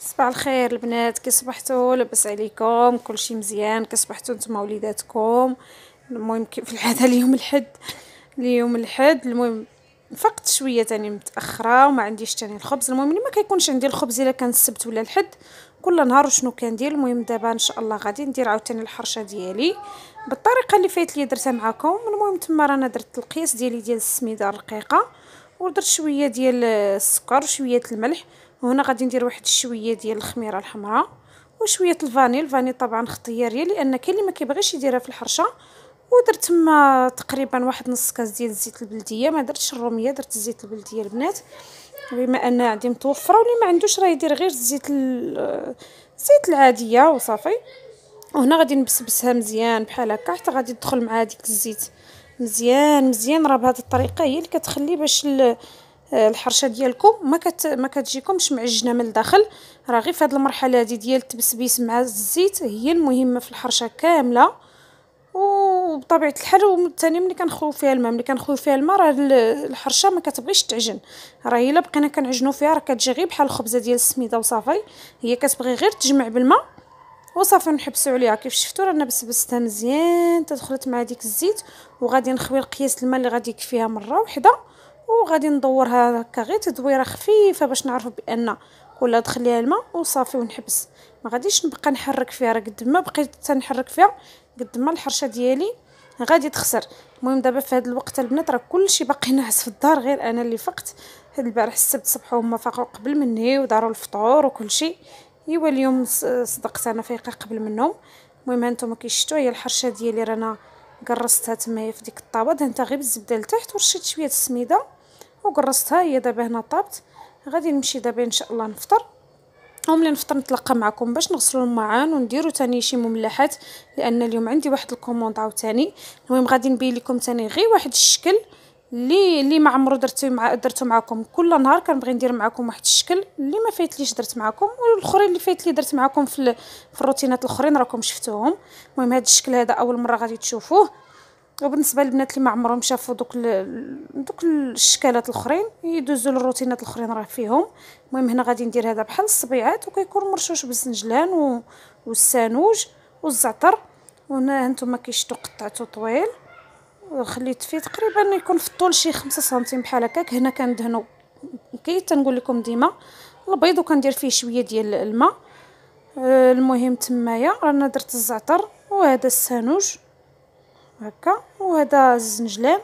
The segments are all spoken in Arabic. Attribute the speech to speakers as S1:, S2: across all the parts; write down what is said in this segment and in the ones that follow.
S1: صباح الخير البنات، كي صبحتوا؟ لاباس عليكم؟ كلشي مزيان؟ كصبحتوا نتوما وليداتكم؟ المهم كيف العاده اليوم الحد المهم فقت شويه تاني متاخره وما عنديش تاني الخبز. المهم ما كيكونش عندي الخبز الا كان السبت ولا الحد كل نهار وشنو كندير. المهم دابا ان شاء الله غادي ندير عاوتاني الحرشه ديالي بالطريقه اللي فايت لي درتها معكم. المهم تما رانا درت القياس ديالي ديال السميده الرقيقه، ودرت شويه ديال السكر وشويه الملح، وهنا غادي ندير واحد شويه ديال الخميره الحمراء وشويه الفاني طبعا اختياريه، لان كاين اللي ما كيبغيش يديرها في الحرشه. ودرت تما تقريبا واحد نص كاس ديال الزيت البلديه، ما درتش الروميه، درت الزيت البلديه البنات بما ان عندي متوفره، واللي ما عندوش راه يدير غير الزيت العاديه وصافي. وهنا غادي نبسبسها مزيان بحال هكا حتى غادي تدخل مع ديك الزيت مزيان مزيان. راه بهذه الطريقه هي اللي كتخلي باش الحرشه ديالكم ما كتجيكمش معجنه من الداخل. راه غير في هذه المرحله هذه ديال التبسبيس مع الزيت هي المهمه في الحرشه كامله. وبطبيعه الحال وثاني ملي كنخويو فيها الماء، راه الحرشه ما كتبغيش تعجن. راه الا بقينا كنعجنوا فيها راه كتجي غير بحال الخبزه ديال السميده وصافي. هي كتبغي غير تجمع بالماء وصافي نحبسوا عليها. كيف شفتوا رانا بسبستها مزيان تدخلت مع ديك الزيت، وغادي نخوي القياس الماء اللي غادي يكفيها مره واحده، وغادي ندورها هكا غير تدويره خفيفه باش نعرفوا بان كلها دخل ليها الماء وصافي ونحبس. ما غاديش نبقى نحرك فيها، راه قد ما بقيت تنحرك فيها قد ما الحرشه ديالي غادي تخسر. المهم دابا في هذا الوقت البنات راه كلشي باقي ناعس في الدار، غير انا اللي فقت. هاد البارح السبت صبحوا هما فاقوا قبل مني وداروا الفطور وكلشي. ايوا اليوم صدقت انا فايقه قبل منهم. المهم هانتوما كيشفتوا هي الحرشه ديالي رانا قرصتها تما في ديك الطابه، دهنتها غير بالزبده لتحت ورشيت شويه السميده وقرصتها. هي دابا هنا طابت، غادي نمشي دابا ان شاء الله نفطر. وملي نفطر نتلاقى معكم باش نغسلوا الماعن ونديروا تاني شي مملحات، لان اليوم عندي واحد الكوموند عاوتاني. المهم غادي نبين لكم تاني غير واحد الشكل اللي ما عمرو درتو معكم. كل نهار كنبغي ندير معكم واحد الشكل اللي ما فايتليش درت معكم، والاخرين اللي فايت لي درت معكم في الروتينات الاخرين راكم شفتوهم. المهم هذا الشكل هذا اول مره غادي تشوفوه. وبالنسبه للبنات اللي ما عمرهم شافوا دوك الشكالات الاخرين يدوزوا للروتينات الاخرين راه فيهم. المهم هنا غادي ندير هذا بحال الصبيعات وكيكون مرشوش بالزنجلان والسانوج والزعتر. وهنا هانتوما كيشتو قطعته طويل وخليت فيه تقريبا يكون في الطول شي 5 سنتيم بحال هكاك. هنا كندهنو كي تنقول لكم ديما البيض وكندير فيه شويه ديال الماء. المهم تمايا رانا درت الزعتر وهذا السانوج هكا وهذا الزنجلان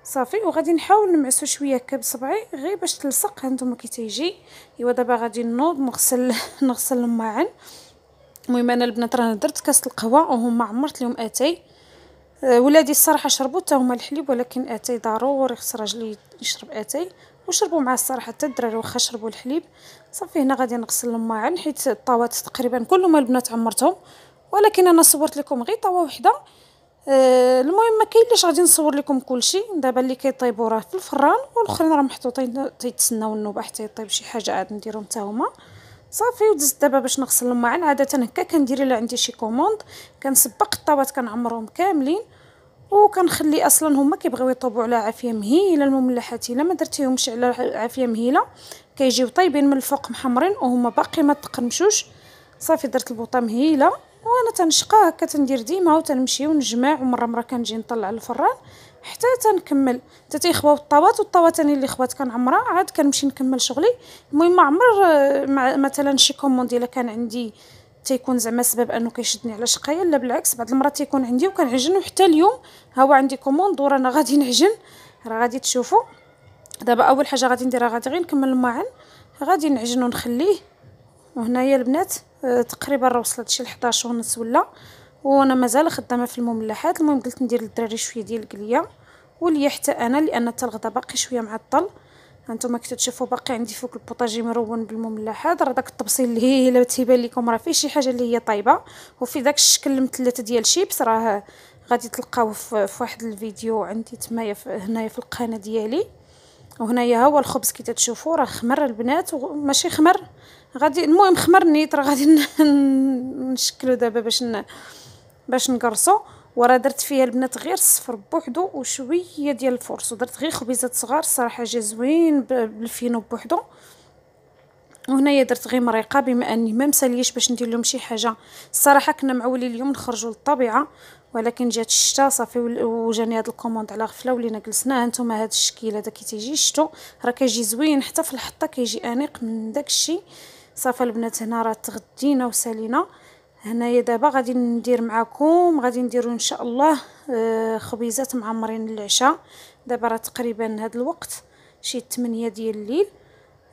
S1: صافي، وغادي نحاول نمعسو شويه هكا بصبعي غير باش تلصق. هانتوما كي تيجي. ايوا دابا غادي نوض نغسل الماعن. المهم انا البنات رانا درت كاس القهوه وهما عمرت لهم اتاي. ولادي الصراحه شربوا حتى هما الحليب، ولكن اتاي ضروري خص راجلي يشرب اتاي، وشربوا مع الصراحه حتى الدراري واخا شربوا الحليب. صافي هنا غادي نغسل الماعن حيت الطاوات تقريبا كلهم البنات عمرتهم، ولكن انا صورت لكم غير طاوه وحده. المهم ما كاين ليش غادي نصور لكم كلشي. دابا اللي كيطيبوا راه في الفران والاخرين راه محطوطين تيتسناو النوبه حتى يطيب شي حاجه عاد نديرهم حتى هما صافي. ودزت دابا باش نغسل الماعن. عاده هكا كندير الا عندي شي كوموند كنسبق الطاوات كنعمرهم كاملين وكنخلي اصلا هما كيبغيو يطيبوا على عافيه مهيله. المملحات الا ما درتيهمش على عافيه مهيله كيجيو طايبين من الفوق محمرين وهما باقي ما تقرمشوش. صافي درت البوطه مهيله وانا تنشقى هكا تندير ديما وتنمشي ونجمع، ومره كنجي نطلع للفران حتى تنكمل حتى تيخواو الطاوات، والطاوات ثاني اللي خوات كنعمرها عاد كنمشي نكمل شغلي. المهم ما عمر مثلا شي كوموند الا كان عندي تيكون زعما سبب انه كيشدني على شقايا، لا بالعكس بعض المرات تيكون عندي وكنعجن. وحتى اليوم ها هو عندي كوموند ورانا غادي نعجن. راه غادي تشوفوا دابا اول حاجه غادي نديرها غادي غير نكمل الماعن غادي نعجن ونخليه. وهنايا البنات تقريبا راه وصلت شي 11 ونص ولا، وانا مازال خدامه في المملحات. المهم قلت ندير للدراري شويه ديال القليه وليا حتى انا لان حتى الغدا باقي شويه معطل. هانتوما كي تشوفوا باقي عندي فوق البوطاجي مرون بالمملحات. راه داك الطبسيل اللي هي الا تيبان لكم راه فيه شي حاجه اللي هي طايبه، وفي داك الشكل المثلث ديال شيبس راه غادي تلقاوه في واحد الفيديو عندي تمايا هنايا في القناه ديالي. وهنايا ها هو الخبز كي تشوفوا راه خمر البنات ماشي خمر غادي المهم خمر نيت. راه غادي نشكلو دابا باش نقرصو. وراه درت فيها البنات غير الصفر بوحدو وشويه ديال الفرص، ودرت غير خبيزات صغار الصراحه جا زوين بالفينو بوحدو. وهنايا درت غير مريقه بما اني ما مساليش باش ندير لهم شي حاجه. الصراحه كنا معولين اليوم نخرجوا للطبيعه، ولكن جات الشتا صافي وجاني هاد الكوموند على غفله ولينا جلسنا. هانتوما هاد الشكل هذا كي تيجي الشتو راه كيجي زوين، حتى في الحطه كيجي انيق من داكشي. صافي البنات هنا راه تغدينا وسالينا. هنايا دابا غادي ندير معكم، غادي نديروا ان شاء الله خبيزات معمرين للعشاء. دابا راه تقريبا هاد الوقت شي 8 ديال الليل.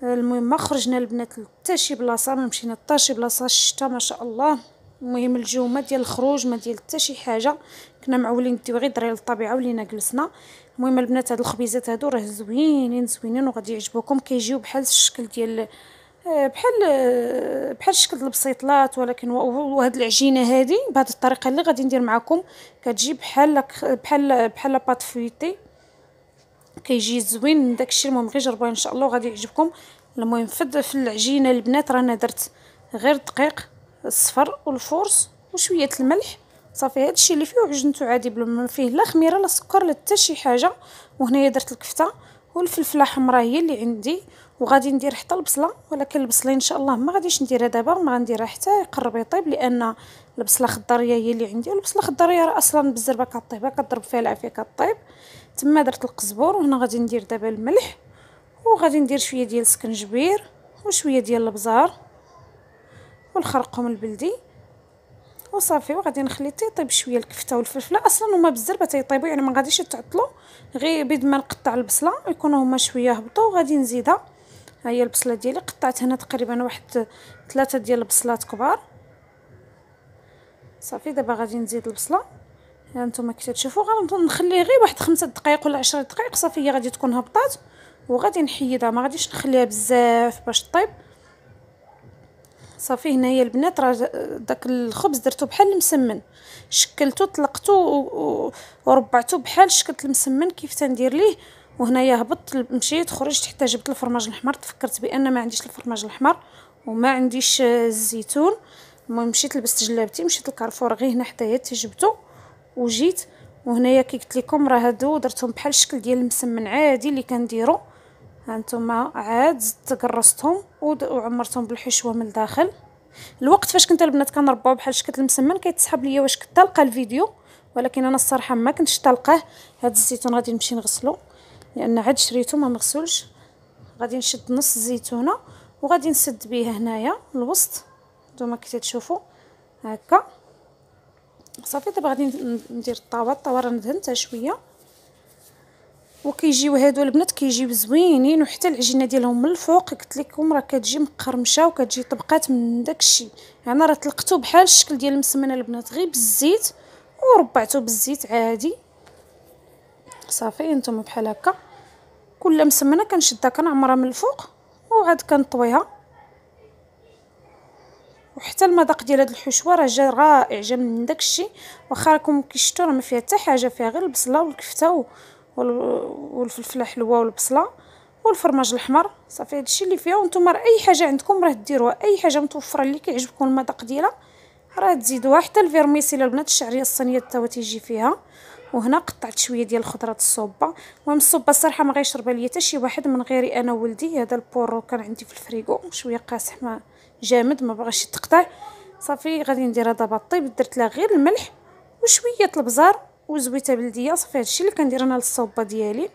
S1: المهم ما خرجنا البنات حتى شي بلاصه، ما مشينا حتى شي بلاصه، الشتا ما شاء الله. المهم الجو ما ديال الخروج ما ديال حتى شي حاجه، كنا معولين نديو غير دري للطبيعه ولينا جلسنا. المهم البنات هاد الخبيزات هادو راه زوينين زوينين وغادي يعجبوكم. كيجيو بحال الشكل ديال بحال الشكل البسيطلات، ولكن وهاد العجينه هادي بهذه الطريقه اللي غادي ندير معكم كتجي بحال باط فويتي، كيجي زوين من داكشي. المهم غير جربوه ان شاء الله وغادي يعجبكم. المهم في العجينه البنات رانا درت غير الدقيق الصفر والفورس وشويه الملح صافي. هادشي اللي فيه وعجنته عادي بلا ما فيه لا خميره لا سكر لا حتى شي حاجه. وهنايا درت الكفته والفلفله حمراء هي اللي عندي، وغادي ندير حتى البصله، ولكن البصله ان شاء الله ما غاديش نديرها دابا، ما غنديرها حتى يقرب يطيب، لان البصله خضريه هي اللي عندي. والبصله خضريه راه اصلا بالزربه كطيبها كضرب فيها العافيه كطيب. تما درت القزبور. وهنا غادي ندير دابا الملح، وغادي ندير شويه ديال السكنجبير وشويه ديال البزار والخرقوم البلدي وصافي. وغادي نخلي تيطيب شويه الكفته والفلفله، اصلا هما بالزربه تيطيبوا يعني ما غاديش يتعطلوا. غير بيد ما نقطع البصله يكونوا هما شويه هبطوا وغادي نزيدها. ها هي البصله ديالي قطعت هنا تقريبا واحد 3 ديال البصلات كبار صافي. دابا غادي نزيد البصله. ها نتوما كي تشوفوا غنخليه غير واحد 5 دقائق ولا 10 دقائق صافي، هي غادي تكون هبطات وغادي نحيدها، ما غاديش نخليها بزاف باش طيب صافي. هنايا البنات راه داك الخبز درتو بحال المسمن، شكلته طلقته وربعته بحال شكل المسمن كيف تندير ليه. وهنايا هبطت مشيت خرجت حتى جبت الفرماج الاحمر، تفكرت بان ما عنديش الفرماج الاحمر وما عنديش الزيتون. المهم مشيت لبست جلابتي مشيت لكارفور غير هنا حدايا تجبته وجيت. وهنايا كي قلت لكم راه هادو درتهم بحال الشكل ديال المسمن عادي اللي كنديرو. هانتوما عاد زدت قرصتهم وعمرتهم بالحشوه من الداخل. الوقت فاش كنت البنات كنرباو بحال شكل المسمن كيتسحب ليا واش كنت طالقه الفيديو، ولكن انا الصراحه ما كنتش طالقاه. هاد الزيتون غادي نمشي نغسلو لان عاد شريته ما مغسولش. غادي نشد نص الزيتونه وغادي نسد بيه هنايا الوسط نتوما كي تشوفوا هكا صافي. دابا غادي ندير الطاوه راه دهنتها شويه. وكيجيو هادو البنات كيجيو زوينين، وحتى العجينه ديالهم من الفوق قلت لكم راه كتجي مقرمشه وكتجي طبقات من داكشي. يعني راه طلقتو بحال الشكل ديال المسمنه البنات غير بالزيت وربعته بالزيت عادي صافي. نتوما بحال هكا كل مسمنه كنشدها كنعمرها من الفوق وعاد كنطويها. وحتى المذاق ديال هاد الحشوه راه جا رائع، جا من داكشي. واخا راكم كيشتو راه ما فيها حتى حاجه، فيها غير البصله والكفته والفلفله حلوه والبصله والفرماج الاحمر صافي. هادشي اللي فيها. وانتم راه اي حاجه عندكم راه ديروها، اي حاجه متوفره اللي كيعجبكم المذاق ديالها راه تزيدوها. حتى الفيرميسيل البنات الشعريه الصينيه حتى هو تيجي فيها. وهنا قطعت شويه ديال الخضره الصوبه. المهم الصوبه الصراحه ما غيشربها ليا حتى شي واحد من غيري انا وولدي. هذا البورو كان عندي في الفريغو شويه قاصح ما جامد ما بغاش يتقطع صافي. غادي نديرها دابا طيب. درت لها غير الملح وشويه البزار وزويته بلديه صافي. هادشي اللي كندير انا للصوبه ديالي.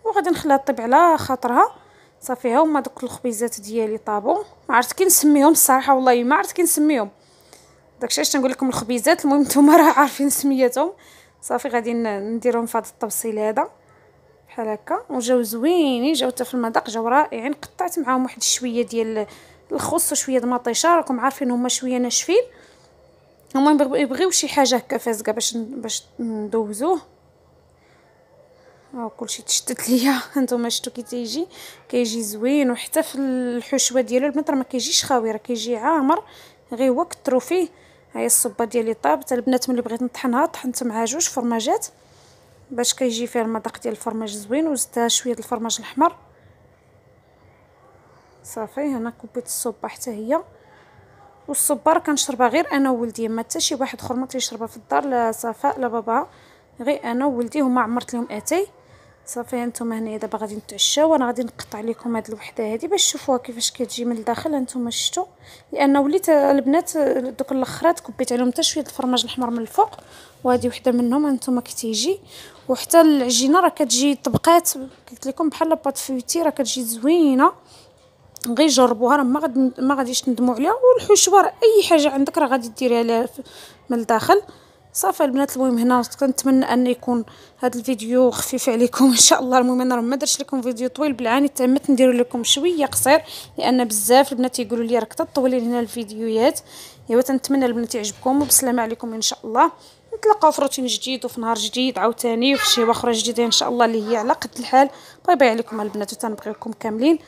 S1: وغادي نخليها طيب على خاطرها صافي. ها هما دوك الخبيزات ديالي طابو، ما عرفت كي نسميهم الصراحه والله ما عرفت كي نسميهم. داكشي علاش تنقول لكم الخبيزات. المهم نتوما راه عارفين سميتهم صافي. غادي نديرهم في هذا الطبسيل هذا بحال هكا. وجاو زوينين، جاو حتى في المذاق جاو رائعين. قطعت معاهم واحد شويه ديال الخس وشويه د المطيشه، راكم عارفين هما شويه ناشفين. هما يبغيو شي حاجه هكا فازقه باش ندوزوه. كلشي تشتت ليا هانتوما شفتوا كي كيجي زوين. وحتى في الحشوه ديالو البنات راه ما كيجيش خاوي، راه كيجي عامر غير هو كثروا فيه. هاهي الصبه ديالي طابت البنات. ملي بغيت نطحنها طحنت مع 2 فرماجات باش كيجي فيها المذاق ديال الفرماج زوين. وزدتها شويه د الفرماج الاحمر صافي. هنا كوبيت الصبه حتى هي. والصبه راه كنشربها غير انا وولدي، ما حتى شي واحد اخر ما تيشربها في الدار، لا صفاء لا بابا، غير انا وولدي. هما عمرت لهم اتاي صافي هانتوما هنايا دابا غادي نتعشاو، وانا غادي نقطع لكم هاد الوحده هادي باش تشوفوها كيفاش كتجي من الداخل. هانتوما شفتوا لان وليت البنات دوك الاخرات كبيت عليهم حتى شويه الفرماج الاحمر من الفوق، وهذه وحده منهم هانتوما كتيجي. وحتى العجينه راه كتجي طبقات، قلت لكم بحال لاباط فويتي، راه كتجي زوينه. غير جربوها راه ما غاديش تندموا عليها. والحشوه راه اي حاجه عندك راه غادي ديريها لها من الداخل. صافي البنات، المهم هنا كنتمنى ان يكون هذا الفيديو خفيف عليكم ان شاء الله. المهم انا ما درتش لكم فيديو طويل، بالعاني تمت ندير لكم شويه قصير، لان بزاف البنات يقولوا لي راك تطولي لنا الفيديوهات. ايوا تنتمنى البنات يعجبكم، وبسلامه عليكم ان شاء الله. نتلاقاو في روتين جديد وفي نهار جديد عاوتاني وفي شي وخره جديده ان شاء الله اللي هي على قد الحال. باي باي عليكم البنات، وتنبغيكم كاملين.